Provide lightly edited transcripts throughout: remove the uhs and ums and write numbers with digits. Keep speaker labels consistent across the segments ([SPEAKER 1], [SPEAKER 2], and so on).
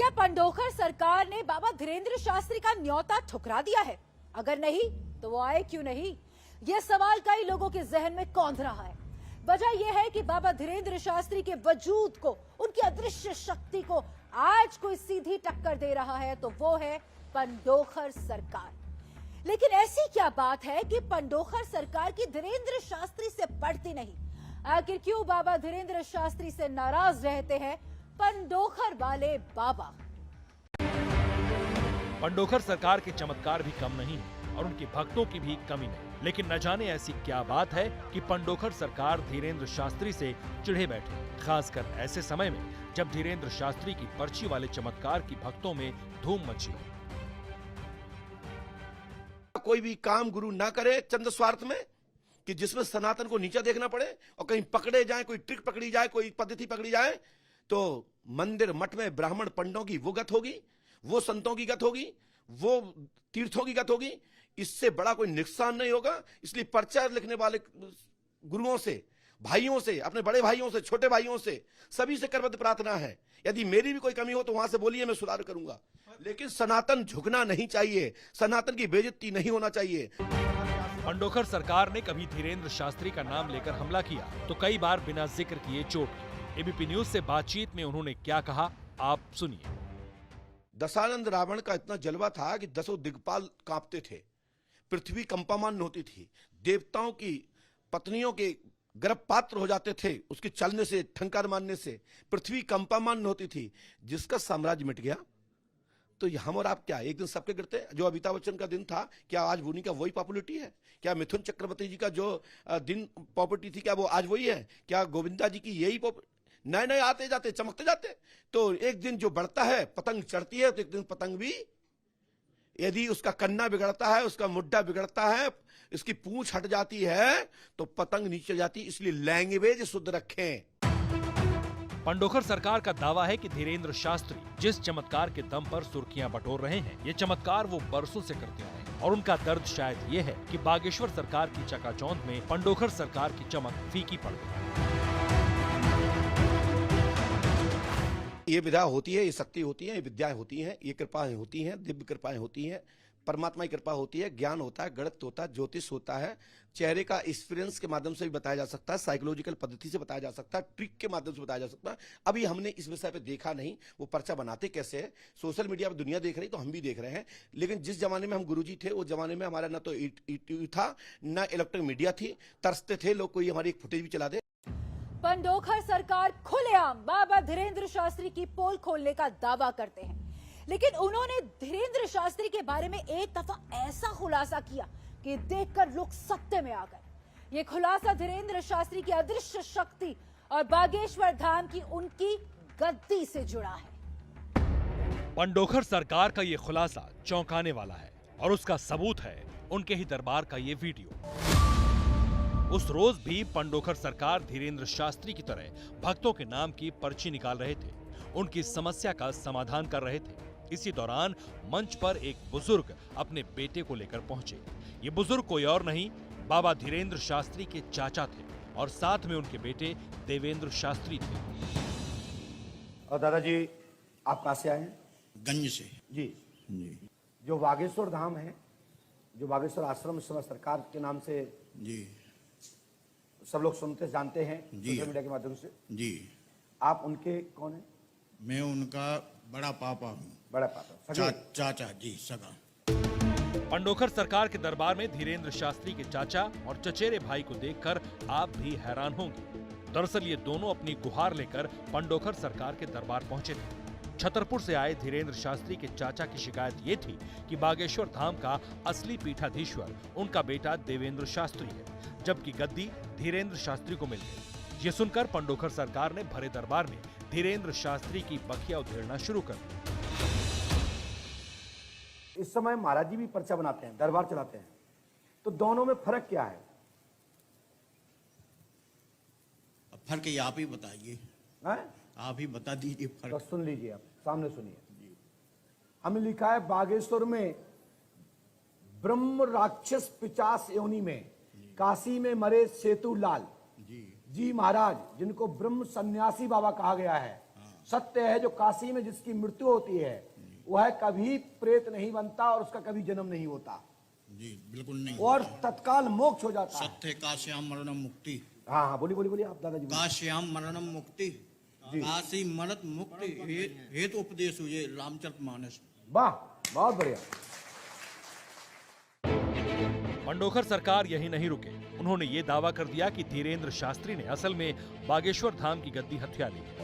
[SPEAKER 1] क्या पंडोखर सरकार ने बाबा धीरेन्द्र शास्त्री का न्योता ठुकरा दिया है? अगर नहीं तो वो आए क्यों नहीं? ये सवाल कई लोगों के जहन में कौंध रहा है। वजह यह है कि बाबा धीरेन्द्र शास्त्री के वजूद को, उनकी अदृश्य शक्ति को आज कोई सीधी टक्कर दे रहा है तो वो है पंडोखर सरकार। लेकिन ऐसी क्या बात है कि पंडोखर सरकार की धीरेन्द्र शास्त्री से पड़ती नहीं? आखिर क्यों बाबा धीरेन्द्र शास्त्री से नाराज रहते हैं पंडोखर वाले बाबा?
[SPEAKER 2] पंडोखर सरकार के चमत्कार भी कम नहीं और उनके भक्तों की भी कमी नहीं। लेकिन न जाने ऐसी क्या बात है कि पंडोखर सरकार धीरेन्द्र शास्त्री से चिढ़े बैठे, खासकर ऐसे समय में जब धीरेन्द्र शास्त्री की पर्ची वाले चमत्कार की भक्तों में धूम मची है।
[SPEAKER 3] कोई भी काम गुरु ना करे चंद स्वार्थ में कि जिसमें सनातन को नीचा देखना पड़े और कहीं पकड़े जाए, कोई ट्रिक पकड़ी जाए, कोई पद्धति पकड़ी जाए तो मंदिर मठ में ब्राह्मण पंडों की वो गत होगी, वो संतों की गत होगी, वो तीर्थों की गत होगी। इससे बड़ा कोई नुकसान नहीं होगा। इसलिए पर्चा लिखने वाले गुरुओं से, भाइयों से, अपने बड़े भाइयों से, छोटे भाइयों से, सभी से करबद्ध प्रार्थना है, यदि मेरी भी कोई कमी हो तो वहां से बोलिए, मैं सुधार करूंगा। लेकिन सनातन झुकना नहीं चाहिए, सनातन की बेइज्जती नहीं होना चाहिए।
[SPEAKER 2] पंडोखर सरकार ने कभी धीरेन्द्र शास्त्री का नाम लेकर हमला किया तो कई बार बिना जिक्र किए चोट। एबीपी न्यूज से बातचीत में उन्होंने क्या कहा, आप सुनिए।
[SPEAKER 3] दशानंद रावण का इतना जलवा था कि 10 दिग्पाल कांपते थे, पृथ्वी कंपामान होती थी, देवताओं की पत्नियों के गर्भ पात्र हो जाते थे, उसके चलने से, ठंकार मारने से पृथ्वी कंपामान होती थी। जिसका साम्राज्य मिट गया तो हम और आप क्या एक दिन सबके गिरते? जो अमिताभ बच्चन का दिन था, क्या आज उन्हीं का वही पॉपुलरिटी है? क्या मिथुन चक्रवर्ती जी का जो दिन पॉपुलरिटी थी, क्या वो आज वही है? क्या गोविंदा जी की यही नए नए आते जाते, चमकते जाते? तो एक दिन जो बढ़ता है, पतंग चढ़ती है, तो एक दिन पतंग भी, यदि उसका कन्ना बिगड़ता है, उसका मुड्ढा बिगड़ता है, इसकी पूंछ हट जाती है तो पतंग नीचे जाती। इसलिए लैंग्वेज शुद्ध रखें।
[SPEAKER 2] पंडोखर सरकार का दावा है कि धीरेन्द्र शास्त्री जिस चमत्कार के दम पर सुर्खियां बटोर रहे हैं, ये चमत्कार वो बरसों से करते आए हैं और उनका दर्द शायद ये है कि बागेश्वर सरकार की चकाचौंध में पंडोखर सरकार की चमक फीकी पड़ गई।
[SPEAKER 3] ये विद्या होती है, ये शक्ति होती है, ये विद्याएं होती हैं, ये कृपाएं होती हैं, दिव्य कृपाएं होती हैं, परमात्मा की कृपा होती है, ज्ञान होता है, गणित होता है, ज्योतिष होता है, चेहरे का एक्सपीरियंस के माध्यम से भी बताया जा सकता है, साइकोलॉजिकल पद्धति से बताया जा सकता है, ट्रिक के माध्यम से बताया जा सकता है। अभी हमने इस विषय पे देखा नहीं, वो पर्चा बनाते कैसे है। सोशल मीडिया पर दुनिया देख रही तो हम भी देख रहे हैं, लेकिन जिस जमाने में हम गुरुजी थे, उस जमाने में हमारा ना तो टीवी था, ना इलेक्ट्रॉनिक मीडिया थी। तरसते थे लोग, कोई हमारी एक फुटेज भी चला दे।
[SPEAKER 1] पंडोखर सरकार खुलेआम बाबा धीरेन्द्र शास्त्री की पोल खोलने का दावा करते हैं, लेकिन उन्होंने धीरेन्द्र शास्त्री के बारे में एक दफा ऐसा खुलासा किया कि देखकर लोग सत्य में आ गए। ये खुलासा धीरेन्द्र शास्त्री की अदृश्य शक्ति और बागेश्वर धाम की उनकी गद्दी से जुड़ा है।
[SPEAKER 2] पंडोखर सरकार का ये खुलासा चौंकाने वाला है और उसका सबूत है उनके ही दरबार का ये वीडियो। उस रोज भी पंडोखर सरकार धीरेन्द्र शास्त्री की तरह भक्तों के नाम की पर्ची निकाल रहे थे, उनकी समस्या का समाधान कर रहे थे। इसी दौरान मंच पर एक बुजुर्ग अपने बेटे को लेकर पहुंचे। ये बुजुर्ग कोई और नहीं, बाबा धीरेन्द्र शास्त्री के चाचा थे और साथ में उनके बेटे देवेंद्र शास्त्री थे।
[SPEAKER 4] और दादाजी आप कहाँ से आए हैं?
[SPEAKER 5] गंज से
[SPEAKER 4] जी। जो बागेश्वर धाम है, जो बागेश्वर आश्रम इस समय सरकार के नाम से
[SPEAKER 5] जी
[SPEAKER 4] सब लोग सुनते जानते हैं
[SPEAKER 5] जी
[SPEAKER 4] सोशल मीडिया के माध्यम से,
[SPEAKER 5] जी।
[SPEAKER 4] आप उनके कौन है?
[SPEAKER 5] मैं उनका बड़ा पापा हूँ।
[SPEAKER 4] बड़ा पापा, सगे?
[SPEAKER 5] चाचा जी, सगा।
[SPEAKER 2] पंडोखर सरकार के दरबार में धीरेन्द्र शास्त्री के चाचा और चचेरे भाई को देखकर आप भी हैरान होंगे। दरअसल ये दोनों अपनी गुहार लेकर पंडोखर सरकार के दरबार पहुंचे थे। छतरपुर से आए धीरेन्द्र शास्त्री के चाचा की शिकायत ये थी कि बागेश्वर धाम का असली पीठाधीश्वर उनका बेटा देवेंद्र शास्त्री है, जबकि गद्दी धीरेन्द्र शास्त्री को मिल गई। ये सुनकर पंडोखर सरकार ने भरे दरबार में धीरेन्द्र शास्त्री की बखिया उधेड़ना शुरू कर दी।
[SPEAKER 4] इस समय महाराज जी भी पर्चा बनाते हैं, दरबार चलाते हैं, तो दोनों में फर्क क्या है?
[SPEAKER 5] अब फर्क ये आप ही बताइए, आप ही बता दीजिए
[SPEAKER 4] तो
[SPEAKER 5] फर्क।
[SPEAKER 4] सुन लीजिए, आप सामने सुनिए। हमें लिखा है बागेश्वर में ब्रह्म राक्षस 50 योनि में, काशी में मरे सेतु लाल जी महाराज, जिनको ब्रह्म सन्यासी बाबा कहा गया है, सत्य है जो काशी में जिसकी मृत्यु होती है वह कभी प्रेत नहीं बनता और उसका कभी जन्म नहीं होता
[SPEAKER 5] जी बिल्कुल नहीं।
[SPEAKER 4] और तत्काल मोक्ष हो जाता है।
[SPEAKER 5] सत्य काश्याम मरणम मुक्ति।
[SPEAKER 4] हाँ हाँ बोलिए बोलिए बोलिए आप दादाजी।
[SPEAKER 5] काश्याम मरणम मुक्ति, काशी मरत मुक्ति हेतु उपदेश हुए रामचरितमानस।
[SPEAKER 4] वाह बहुत बढ़िया।
[SPEAKER 2] पंडोखर सरकार यही नहीं रुके, उन्होंने ये दावा कर दिया कि धीरेन्द्र शास्त्री ने असल में बागेश्वर धाम की गद्दी हथिया ली है।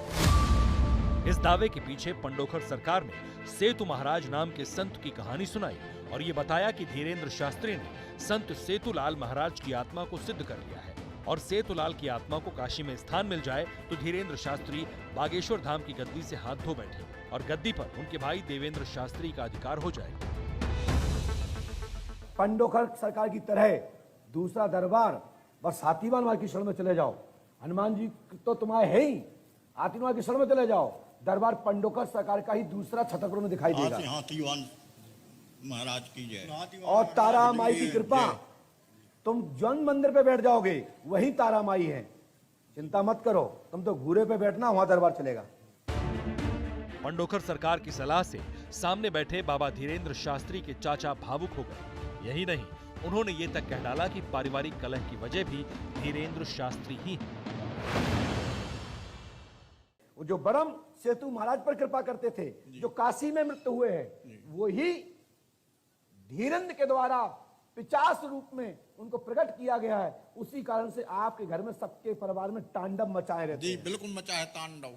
[SPEAKER 2] इस दावे के पीछे पंडोखर सरकार ने सेतु महाराज नाम के संत की कहानी सुनाई और ये बताया कि धीरेन्द्र शास्त्री ने संत सेतुलाल महाराज की आत्मा को सिद्ध कर लिया है और सेतुलाल की आत्मा को काशी में स्थान मिल जाए तो धीरेन्द्र शास्त्री बागेश्वर धाम की गद्दी से हाथ धो बैठे और गद्दी पर उनके भाई देवेंद्र शास्त्री का अधिकार हो जाएगा।
[SPEAKER 4] पंडोखर सरकार की तरह दूसरा दरबार बस हाथीवान मार की शरण में चले जाओ, हनुमान जी तो तुम्हारे है ही, हाथीवान की शरण में चले जाओ, दरबार पंडोखर सरकार का ही दूसरा छतरपुर में दिखाई देगा।
[SPEAKER 5] हाथीवान महाराज की जय।
[SPEAKER 4] और तारा माई की कृपा, तुम जौन मंदिर पे बैठ जाओगे वही तारा माई है, चिंता मत करो, तुम तो घूरे पे बैठना वहां दरबार चलेगा।
[SPEAKER 2] पंडोखर सरकार की सलाह से सामने बैठे बाबा धीरेन्द्र शास्त्री के चाचा भावुक हो गए। यही नहीं, उन्होंने ये तक कह डाला कि पारिवारिक कलह की वजह भी धीरेन्द्र शास्त्री ही है।
[SPEAKER 4] वो जो ब्रह्म सेतु महाराज पर कृपा करते थे, जो काशी में मृत्यु हुए हैं, वही धीरेन्द्र के द्वारा 50 रूप में उनको प्रकट किया गया है। उसी कारण से आपके घर में सबके परिवार में तांडव मचाए रहते
[SPEAKER 5] जी बिल्कुल मचा है तांडव।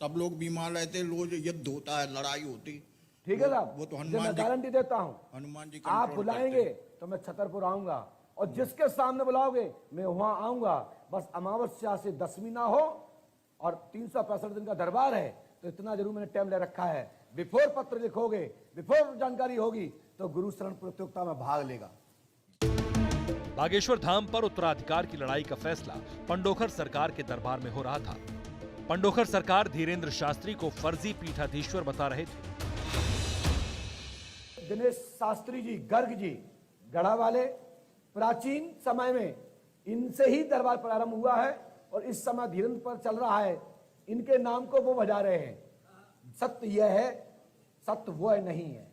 [SPEAKER 5] सब लोग बीमार रहते, रोज युद्ध होता है, लड़ाई होती।
[SPEAKER 4] ठीक है साहब,
[SPEAKER 5] वो तो
[SPEAKER 4] मैं गारंटी देता हूँ,
[SPEAKER 5] हनुमान जी
[SPEAKER 4] आप बुलाएंगे तो मैं छतरपुर आऊंगा और जिसके सामने बुलाओगे मैं वहां आऊंगा। बस अमावस्या से दशमी ना हो और 365 दिन का दरबार है तो इतना जरूर मैंने टाइम ले रखा है। बिफोर पत्र लिखोगे, बिफोर जानकारी होगी तो गुरु शरण प्रतियोगिता में भाग लेगा।
[SPEAKER 2] बागेश्वर धाम पर उत्तराधिकार की लड़ाई का फैसला पंडोखर सरकार के दरबार में हो रहा था। पंडोखर सरकार धीरेन्द्र शास्त्री को फर्जी पीठाधीश्वर बता रहे थे।
[SPEAKER 4] दिनेश शास्त्री जी, गर्ग जी, गढ़ा वाले, प्राचीन समय में इनसे ही दरबार प्रारंभ हुआ है और इस समय धीरेन्द्र पर चल रहा है, इनके नाम को वो बजा रहे हैं। सत्य यह है, सत्य वो नहीं है।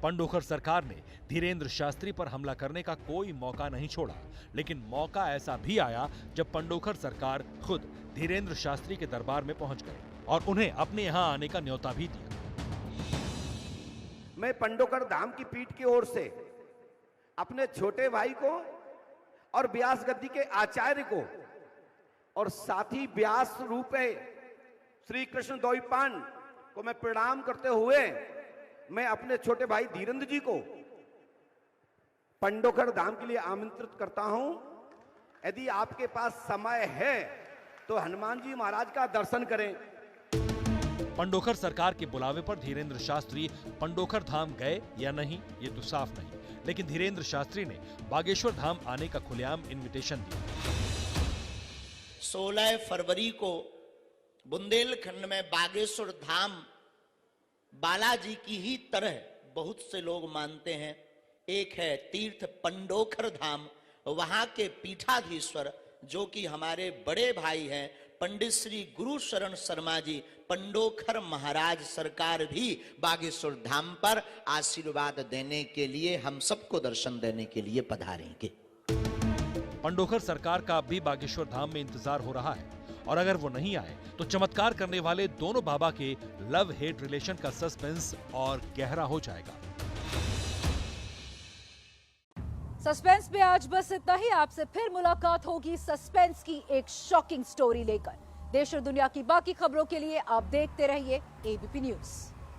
[SPEAKER 2] पंडोखर सरकार ने धीरेन्द्र शास्त्री पर हमला करने का कोई मौका नहीं छोड़ा, लेकिन मौका ऐसा भी आया जब पंडोखर सरकार खुद धीरेन्द्र शास्त्री के दरबार में पहुंच गए और उन्हें अपने यहां आने का न्योता भी दिया।
[SPEAKER 3] मैं पंडोखर धाम की पीठ की ओर से अपने छोटे भाई को और व्यास गद्दी के आचार्य को और साथ ही व्यास रूपे श्री कृष्ण द्वैपायन को मैं प्रणाम करते हुए मैं अपने छोटे भाई धीरेन्द्र जी को पंडोखर धाम के लिए आमंत्रित करता हूं। यदि आपके पास समय है तो हनुमान जी महाराज का दर्शन करें।
[SPEAKER 2] पंडोखर सरकार के बुलावे पर धीरेन्द्र शास्त्री पंडोखर धाम गए या नहीं ये तो साफ नहीं, लेकिन धीरेन्द्र शास्त्री ने बागेश्वर धाम आने का खुलेआम इनविटेशन दिया।
[SPEAKER 6] 16 फरवरी को बुंदेलखंड में बागेश्वर धाम बालाजी की ही तरह बहुत से लोग मानते हैं। एक है तीर्थ पंडोखर धाम, वहां के पीठाधीश्वर जो कि हमारे बड़े भाई हैं पंडित श्री गुरु शरण शर्मा जी पंडोखर महाराज सरकार भी बागेश्वर धाम पर आशीर्वाद देने के लिए, हम सबको दर्शन देने के लिए पधारेंगे।
[SPEAKER 2] पंडोखर सरकार का अब भी बागेश्वर धाम में इंतजार हो रहा है और अगर वो नहीं आए तो चमत्कार करने वाले दोनों बाबा के लव हेट रिलेशन का सस्पेंस और गहरा हो जाएगा।
[SPEAKER 1] सस्पेंस में आज बस इतना ही। आपसे फिर मुलाकात होगी सस्पेंस की एक शॉकिंग स्टोरी लेकर। देश और दुनिया की बाकी खबरों के लिए आप देखते रहिए एबीपी न्यूज़।